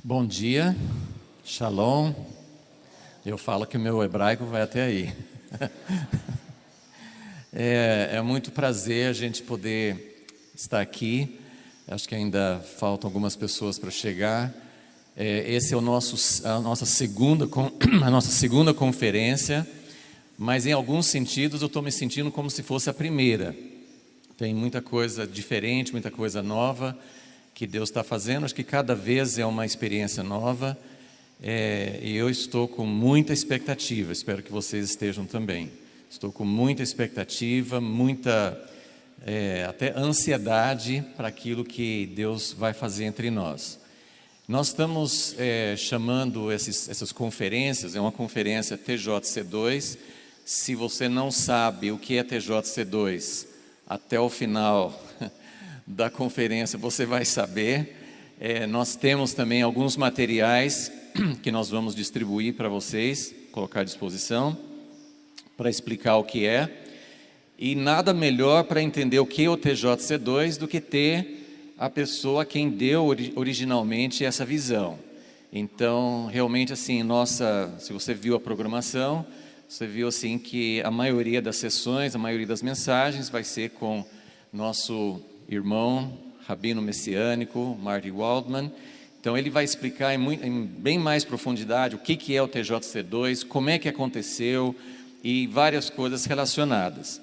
Bom dia, Shalom. Eu falo que o meu hebraico vai até aí. É muito prazer a gente poder estar aqui. Acho que ainda faltam algumas pessoas para chegar. Esse é a nossa segunda conferência, mas em alguns sentidos eu estou me sentindo como se fosse a primeira. Tem muita coisa diferente, muita coisa nova que Deus está fazendo. Acho que cada vez é uma experiência nova, e eu estou com muita expectativa. Espero que vocês estejam também. Estou com muita expectativa, muita até ansiedade para aquilo que Deus vai fazer entre nós. Nós estamos chamando essas conferências, é uma conferência TJC2. Se você não sabe o que é TJC2, até o final da conferência você vai saber. Nós temos também alguns materiais que nós vamos distribuir para vocês, colocar à disposição, para explicar o que é. E nada melhor para entender o que é o TJC2 do que ter a pessoa a quem deu originalmente essa visão. Então, realmente assim, se você viu a programação, você viu assim que a maioria das sessões, a maioria das mensagens vai ser com nosso irmão, rabino messiânico, Marty Waldman. Então ele vai explicar em bem mais profundidade o que é o TJC2, como é que aconteceu e várias coisas relacionadas.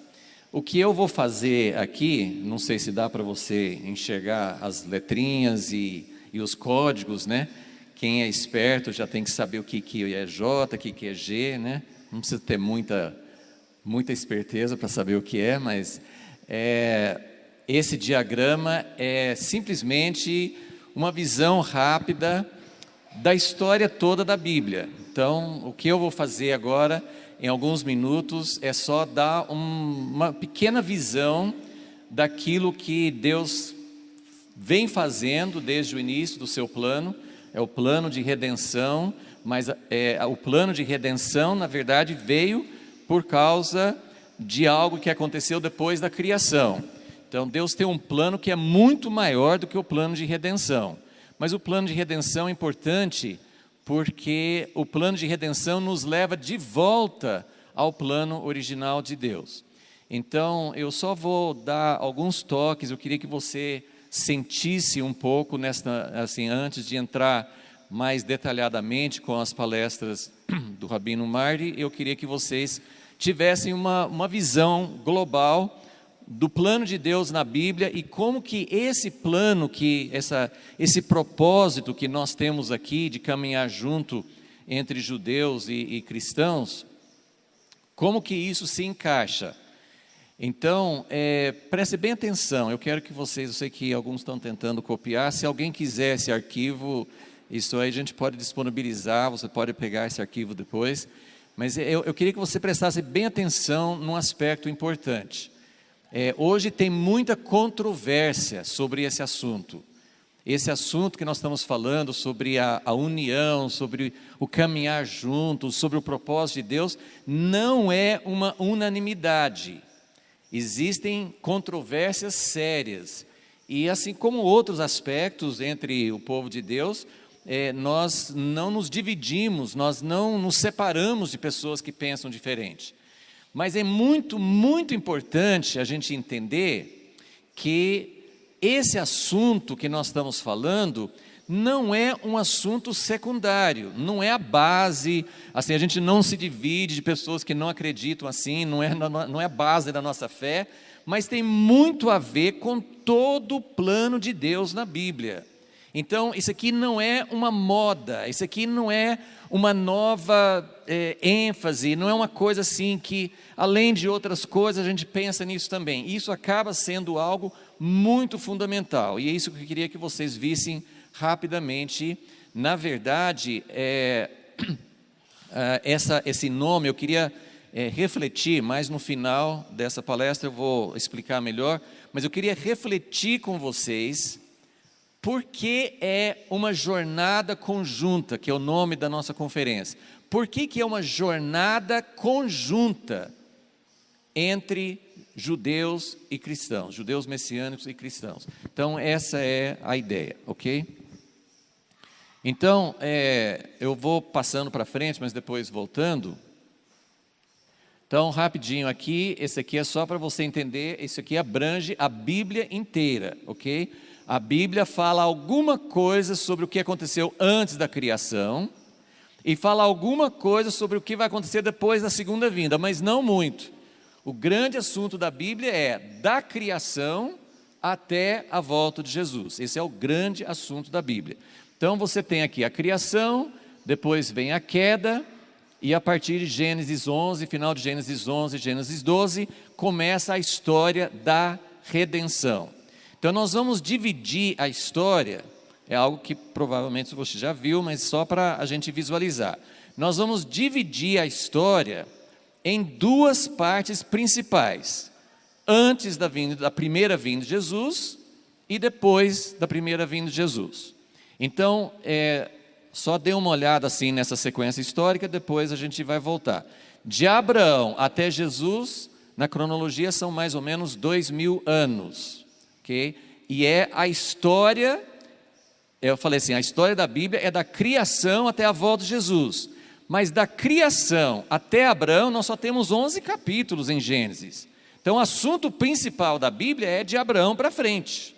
O que eu vou fazer aqui, não sei se dá para você enxergar as letrinhas e os códigos, né? Quem é esperto já tem que saber o que é J, o que é G, né? Não precisa ter muita esperteza para saber o que é, mas esse diagrama é simplesmente uma visão rápida da história toda da Bíblia. Então, o que eu vou fazer agora, em alguns minutos, é só dar uma pequena visão daquilo que Deus vem fazendo desde o início do seu plano. É o plano de redenção, mas o plano de redenção, na verdade, veio por causa de algo que aconteceu depois da criação. Então, Deus tem um plano que é muito maior do que o plano de redenção. Mas o plano de redenção é importante porque o plano de redenção nos leva de volta ao plano original de Deus. Então, eu só vou dar alguns toques. Eu queria que você sentisse um pouco antes de entrar mais detalhadamente com as palestras do Rabino Marty. Eu queria que vocês tivessem uma visão global do plano de Deus na Bíblia e como que esse plano, esse propósito que nós temos aqui de caminhar junto entre judeus e cristãos, como que isso se encaixa. Então, preste bem atenção. Eu quero que vocês, eu sei que alguns estão tentando copiar, se alguém quiser esse arquivo, isso aí a gente pode disponibilizar, você pode pegar esse arquivo depois, mas eu queria que você prestasse bem atenção num aspecto importante. Hoje tem muita controvérsia sobre esse assunto que nós estamos falando, sobre a união, sobre o caminhar juntos, sobre o propósito de Deus, não é uma unanimidade. Existem controvérsias sérias, e assim como outros aspectos entre o povo de Deus, nós não nos dividimos, nós não nos separamos de pessoas que pensam diferente. Mas é muito, muito importante a gente entender que esse assunto que nós estamos falando não é um assunto secundário, não é a base, assim, a gente não se divide de pessoas que não acreditam assim, não é a base da nossa fé, mas tem muito a ver com todo o plano de Deus na Bíblia. Então, isso aqui não é uma moda, isso aqui não é uma nova ênfase, não é uma coisa assim que, além de outras coisas, a gente pensa nisso também. Isso acaba sendo algo muito fundamental, e é isso que eu queria que vocês vissem rapidamente. Na verdade, esse nome eu queria refletir, mas no final dessa palestra eu vou explicar melhor, mas eu queria refletir com vocês por que é uma jornada conjunta, que é o nome da nossa conferência. Por que é uma jornada conjunta entre judeus e cristãos, judeus messiânicos e cristãos? Então, essa é a ideia, ok? Então, eu vou passando para frente, mas depois voltando. Então, rapidinho aqui, esse aqui é só para você entender, esse aqui abrange a Bíblia inteira, ok? A Bíblia fala alguma coisa sobre o que aconteceu antes da criação e fala alguma coisa sobre o que vai acontecer depois da segunda vinda, mas não muito. O grande assunto da Bíblia é da criação até a volta de Jesus. Esse é o grande assunto da Bíblia. Então você tem aqui a criação, depois vem a queda, e a partir de Gênesis 11, final de Gênesis 11, Gênesis 12, começa a história da redenção. Então nós vamos dividir a história, é algo que provavelmente você já viu, mas só para a gente visualizar. Nós vamos dividir a história em duas partes principais. Antes da primeira vinda de Jesus e depois da primeira vinda de Jesus. Então, só dê uma olhada assim nessa sequência histórica, depois a gente vai voltar. De Abraão até Jesus, na cronologia são mais ou menos 2000 anos. Okay? E é a história, eu falei assim, a história da Bíblia é da criação até a volta de Jesus. Mas da criação até Abraão nós só temos 11 capítulos em Gênesis. Então, o assunto principal da Bíblia é de Abraão para frente.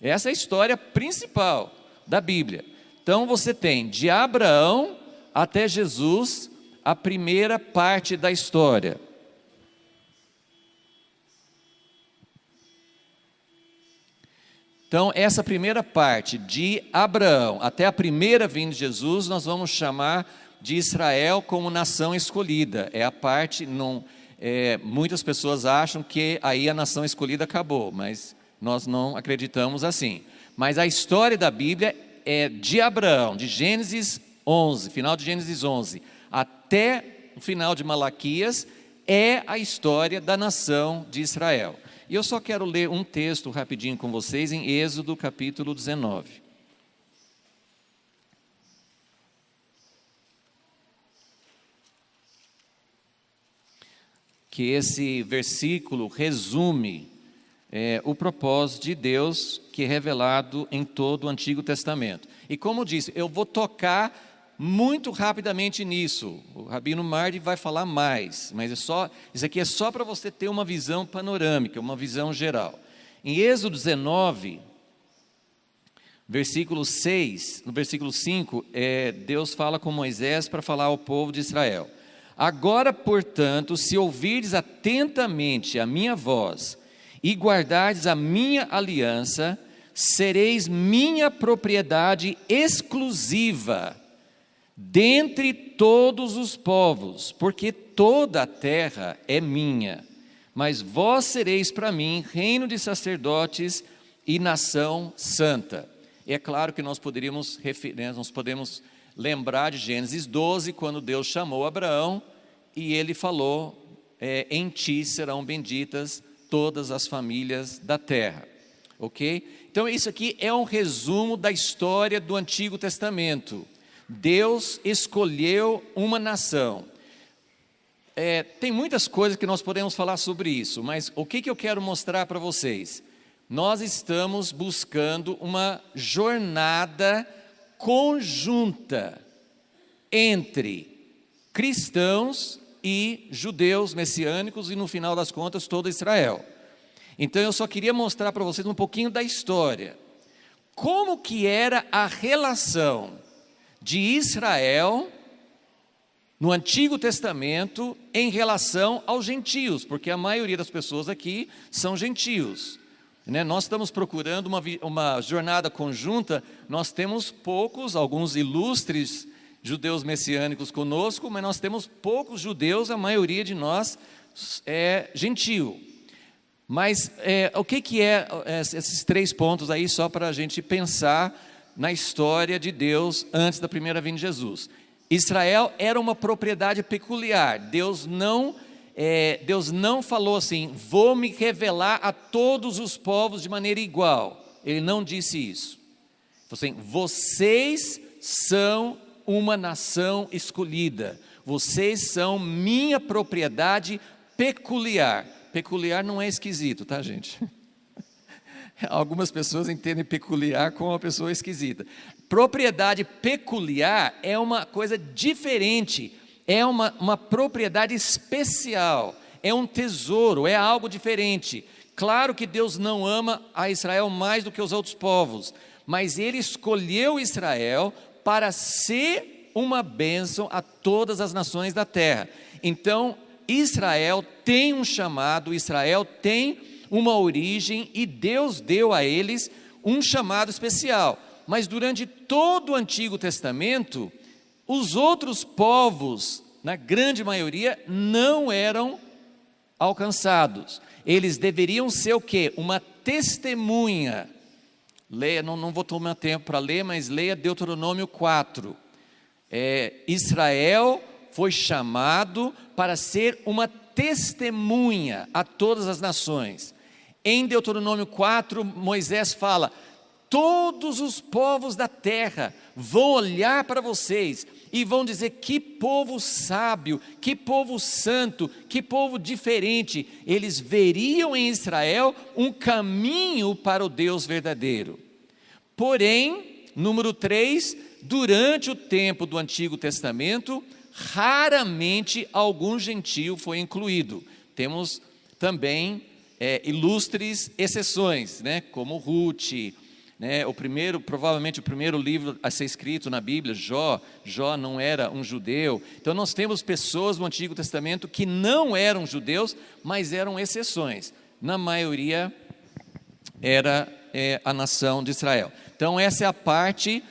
Essa é a história principal da Bíblia. Então, você tem de Abraão até Jesus a primeira parte da história. Então, essa primeira parte de Abraão até a primeira vinda de Jesus, nós vamos chamar de Israel como nação escolhida. É a parte... muitas pessoas acham que aí a nação escolhida acabou, mas nós não acreditamos assim. Mas a história da Bíblia é de Abraão, de Gênesis 11, final de Gênesis 11, até o final de Malaquias, é a história da nação de Israel. E eu só quero ler um texto rapidinho com vocês em Êxodo capítulo 19. Que esse versículo resume o propósito de Deus que é revelado em todo o Antigo Testamento. E como eu disse, eu vou tocar muito rapidamente nisso. O Rabino Mardi vai falar mais, mas isso aqui é só para você ter uma visão panorâmica, uma visão geral. Em Êxodo 19, versículo 6, no versículo 5, Deus fala com Moisés para falar ao povo de Israel. Agora, portanto, se ouvirdes atentamente a minha voz e guardardes a minha aliança, sereis minha propriedade exclusiva dentre todos os povos, porque toda a terra é minha. Mas vós sereis para mim reino de sacerdotes e nação santa. E é claro que nós podemos lembrar de Gênesis 12, quando Deus chamou Abraão e ele falou, em ti serão benditas todas as famílias da terra, ok? Então isso aqui é um resumo da história do Antigo Testamento. Deus escolheu uma nação. Tem muitas coisas que nós podemos falar sobre isso, mas o que eu quero mostrar para vocês? Nós estamos buscando uma jornada conjunta entre cristãos e judeus messiânicos e no final das contas todo Israel. Então eu só queria mostrar para vocês um pouquinho da história. Como que era a relação de Israel no Antigo Testamento em relação aos gentios, porque a maioria das pessoas aqui são gentios. Nós estamos procurando uma jornada conjunta, nós temos alguns ilustres judeus messiânicos conosco, mas nós temos poucos judeus, a maioria de nós é gentio. Mas o que é esses 3 pontos aí, só para a gente pensar na história de Deus antes da primeira vinda de Jesus. Israel era uma propriedade peculiar, Deus não falou assim, vou me revelar a todos os povos de maneira igual. Ele não disse isso. Ele falou assim, vocês são uma nação escolhida, vocês são minha propriedade peculiar. Peculiar não é esquisito, tá, gente? Algumas pessoas entendem peculiar como uma pessoa esquisita. Propriedade peculiar é uma coisa diferente, é uma propriedade especial, é um tesouro, é algo diferente. Claro que Deus não ama a Israel mais do que os outros povos, mas Ele escolheu Israel para ser uma bênção a todas as nações da terra. Então, Israel tem um chamado, Israel tem uma origem e Deus deu a eles um chamado especial. Mas durante todo o Antigo Testamento, os outros povos, na grande maioria, não eram alcançados. Eles deveriam ser o quê? Uma testemunha. Leia, não vou tomar tempo para ler, mas leia Deuteronômio 4. Israel foi chamado para ser uma testemunha a todas as nações. Em Deuteronômio 4, Moisés fala: todos os povos da terra vão olhar para vocês e vão dizer: que povo sábio, que povo santo, que povo diferente. Eles veriam em Israel um caminho para o Deus verdadeiro. Porém, número 3, durante o tempo do Antigo Testamento, raramente algum gentio foi incluído. Temos também ilustres exceções, né, como Ruth, né, provavelmente o primeiro livro a ser escrito na Bíblia, Jó não era um judeu. Então nós temos pessoas no Antigo Testamento que não eram judeus, mas eram exceções. Na maioria era a nação de Israel. Então essa é a parte,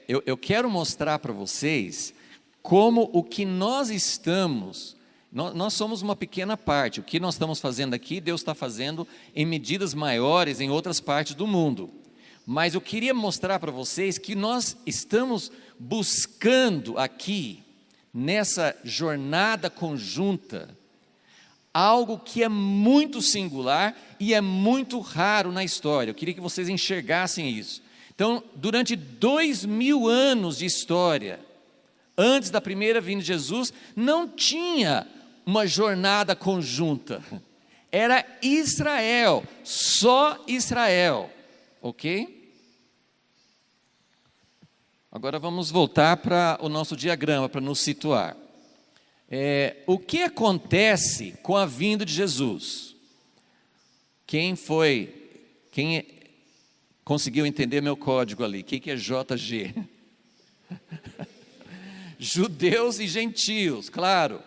eu quero mostrar para vocês como o que nós estamos, nós somos uma pequena parte. O que nós estamos fazendo aqui, Deus está fazendo em medidas maiores em outras partes do mundo. Mas eu queria mostrar para vocês que nós estamos buscando aqui, nessa jornada conjunta, algo que é muito singular e é muito raro na história. Eu queria que vocês enxergassem isso. Então, durante 2000 anos de história, antes da primeira vinda de Jesus, não tinha uma jornada conjunta. Era Israel, só Israel, ok? Agora vamos voltar para o nosso diagrama, para nos situar. O que acontece com a vinda de Jesus? Quem conseguiu entender meu código ali? O que é JG? Judeus e gentios, claro.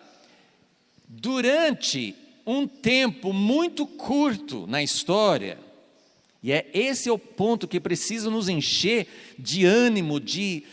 Durante um tempo muito curto na história, e esse é o ponto que precisa nos encher de ânimo, de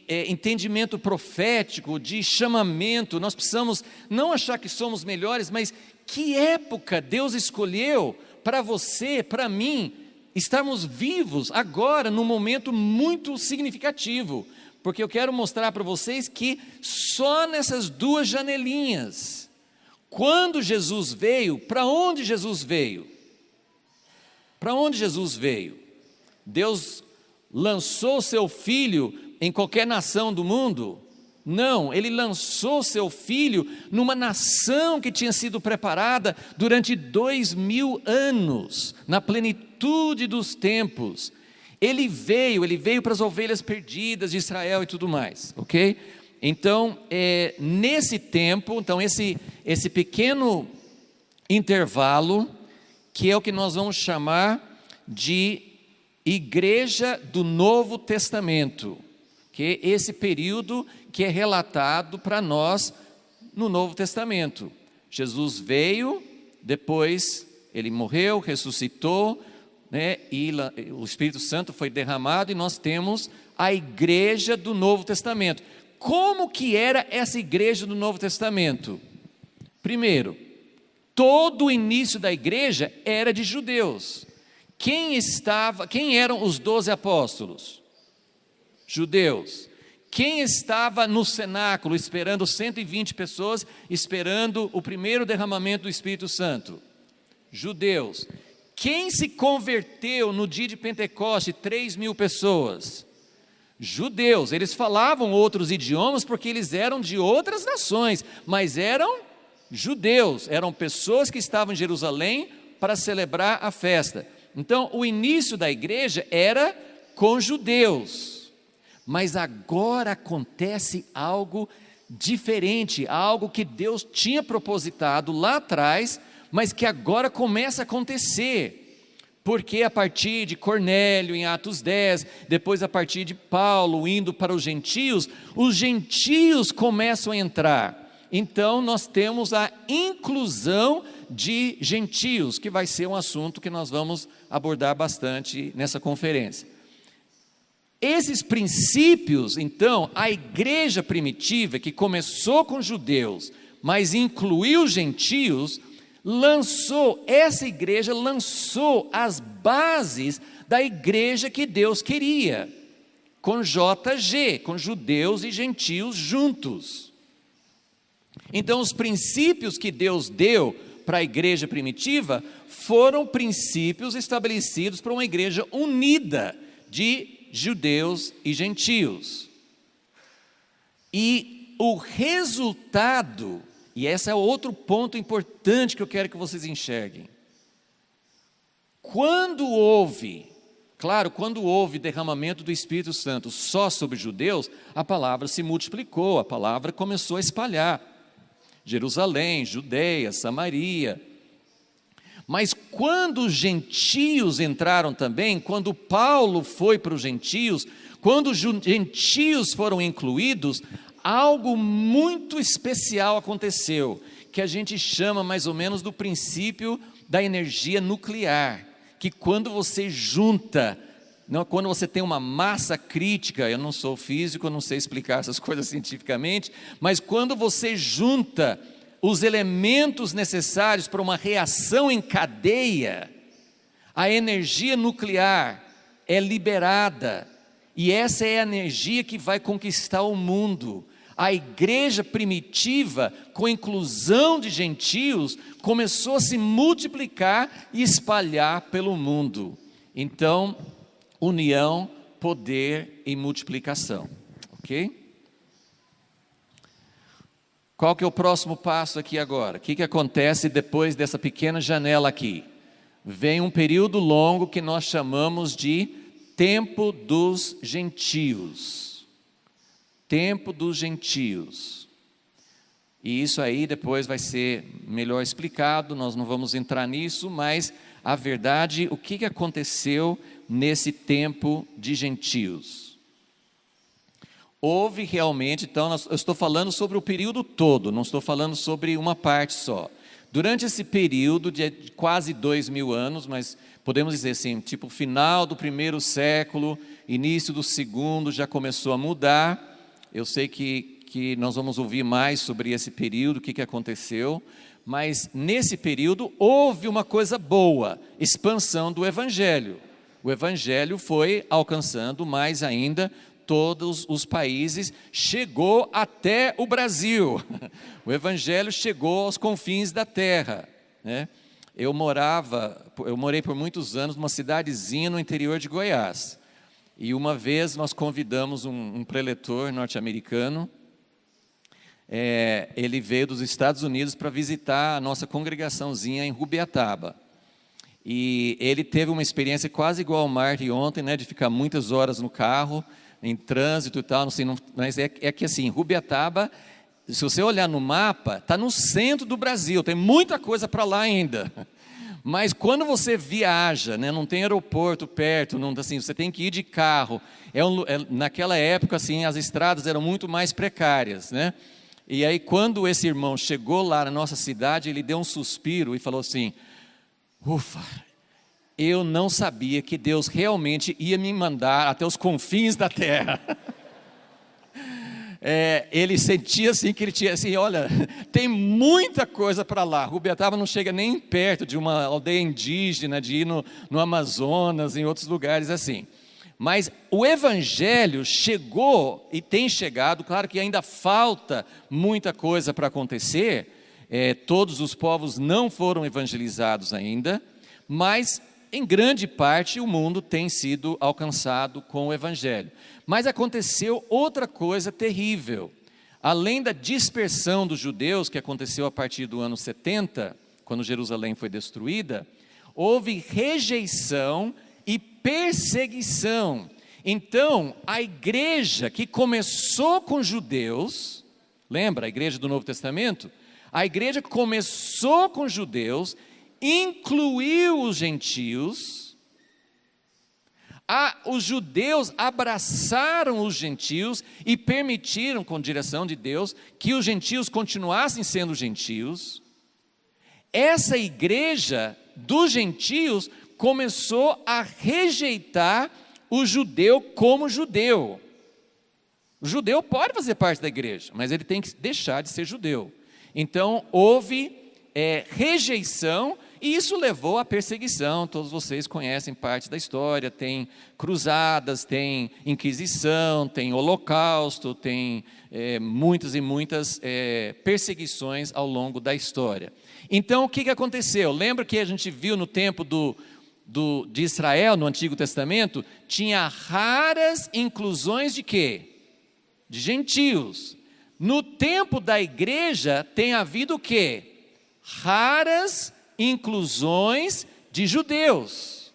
entendimento profético, de chamamento. Nós precisamos não achar que somos melhores, mas que época Deus escolheu para você, para mim, estarmos vivos agora, num momento muito significativo. Porque eu quero mostrar para vocês que só nessas duas janelinhas, quando Jesus veio, para onde Jesus veio? Para onde Jesus veio? Deus lançou seu Filho em qualquer nação do mundo? Não, Ele lançou seu Filho numa nação que tinha sido preparada durante 2000 anos, na plenitude dos tempos. Ele veio para as ovelhas perdidas de Israel e tudo mais, ok? Então, nesse tempo, esse pequeno intervalo, que é o que nós vamos chamar de Igreja do Novo Testamento, que é esse período que é relatado para nós no Novo Testamento. Jesus veio, depois Ele morreu, ressuscitou, né, e o Espírito Santo foi derramado e nós temos a Igreja do Novo Testamento. Como que era essa Igreja do Novo Testamento? Primeiro, todo o início da igreja era de judeus. Quem eram os 12 apóstolos? Judeus. Quem estava no cenáculo esperando 120 pessoas, esperando o primeiro derramamento do Espírito Santo? Judeus. Quem se converteu no dia de Pentecoste, 3.000 pessoas? Judeus. Eles falavam outros idiomas porque eles eram de outras nações, mas eram judeus, eram pessoas que estavam em Jerusalém para celebrar a festa. Então, o início da igreja era com judeus. Mas agora acontece algo diferente, algo que Deus tinha propositado lá atrás, mas que agora começa a acontecer. Porque a partir de Cornélio, em Atos 10, depois a partir de Paulo, indo para os gentios começam a entrar. Então nós temos a inclusão de gentios, que vai ser um assunto que nós vamos abordar bastante nessa conferência. Esses princípios, então, a igreja primitiva, que começou com judeus, mas incluiu gentios, essa igreja lançou as bases da igreja que Deus queria, com JG, com judeus e gentios juntos. Então os princípios que Deus deu para a igreja primitiva foram princípios estabelecidos para uma igreja unida de judeus e gentios. E o resultado, e esse é outro ponto importante que eu quero que vocês enxerguem. Quando houve derramamento do Espírito Santo só sobre judeus, a palavra se multiplicou, a palavra começou a espalhar. Jerusalém, Judeia, Samaria. Mas quando os gentios entraram também, quando Paulo foi para os gentios, quando os gentios foram incluídos, algo muito especial aconteceu, que a gente chama mais ou menos do princípio da energia nuclear, que quando você junta, quando você tem uma massa crítica, eu não sou físico, eu não sei explicar essas coisas cientificamente, mas quando você junta os elementos necessários para uma reação em cadeia, a energia nuclear é liberada, e essa é a energia que vai conquistar o mundo. A igreja primitiva, com a inclusão de gentios, começou a se multiplicar e espalhar pelo mundo. Então, união, poder e multiplicação, ok? Qual que é o próximo passo aqui agora? O que acontece depois dessa pequena janela aqui? Vem um período longo que nós chamamos de tempo dos gentios. Tempo dos gentios. E isso aí depois vai ser melhor explicado, nós não vamos entrar nisso, mas a verdade, o que aconteceu nesse tempo de gentios? Houve realmente, então, eu estou falando sobre o período todo, não estou falando sobre uma parte só. Durante esse período de quase 2000 anos, mas podemos dizer assim, tipo final do primeiro século, início do segundo, já começou a mudar. Eu sei que nós vamos ouvir mais sobre esse período, o que aconteceu, mas nesse período houve uma coisa boa, expansão do Evangelho. O Evangelho foi alcançando mais ainda todos os países, chegou até o Brasil. O Evangelho chegou aos confins da terra, né? Eu morei por muitos anos numa cidadezinha no interior de Goiás. E uma vez nós convidamos um preletor norte-americano, ele veio dos Estados Unidos para visitar a nossa congregaçãozinha em Rubiataba. E ele teve uma experiência quase igual ao Marty ontem, né, de ficar muitas horas no carro, em trânsito e tal, não sei, mas é que assim, Rubiataba, se você olhar no mapa, está no centro do Brasil, tem muita coisa para lá ainda. Mas quando você viaja, né, não tem aeroporto perto, não, assim, você tem que ir de carro. Naquela época, assim, as estradas eram muito mais precárias, né? E aí, quando esse irmão chegou lá na nossa cidade, ele deu um suspiro e falou assim: ufa, eu não sabia que Deus realmente ia me mandar até os confins da terra. Ele sentia assim que ele tinha assim, olha, tem muita coisa para lá. Rubiataba não chega nem perto de uma aldeia indígena, de ir no Amazonas, em outros lugares assim. Mas o Evangelho chegou e tem chegado, claro que ainda falta muita coisa para acontecer, todos os povos não foram evangelizados ainda, mas em grande parte o mundo tem sido alcançado com o Evangelho. Mas aconteceu outra coisa terrível. Além da dispersão dos judeus, que aconteceu a partir do ano 70, quando Jerusalém foi destruída, houve rejeição e perseguição. Então, a igreja que começou com judeus, lembra a igreja do Novo Testamento? A igreja que começou com judeus, incluiu os gentios, os judeus abraçaram os gentios e permitiram, com direção de Deus, que os gentios continuassem sendo gentios. Essa igreja dos gentios começou a rejeitar o judeu como judeu. O judeu pode fazer parte da igreja, mas ele tem que deixar de ser judeu. Então, houve rejeição, e isso levou à perseguição. Todos vocês conhecem parte da história, tem cruzadas, tem inquisição, tem holocausto, tem muitas e muitas perseguições ao longo da história. Então, o que aconteceu? Lembra que a gente viu no tempo de Israel, no Antigo Testamento, tinha raras inclusões de quê? De gentios. No tempo da igreja tem havido o quê? Raras inclusões de judeus.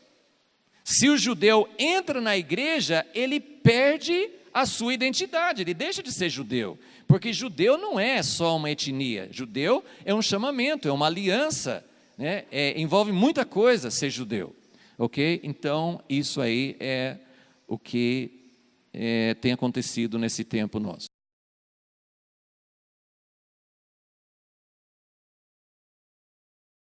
Se o judeu entra na igreja, ele perde a sua identidade, ele deixa de ser judeu, porque judeu não é só uma etnia, judeu é um chamamento, é uma aliança, né? Envolve muita coisa ser judeu, ok? Então, isso aí é o que tem acontecido nesse tempo nosso.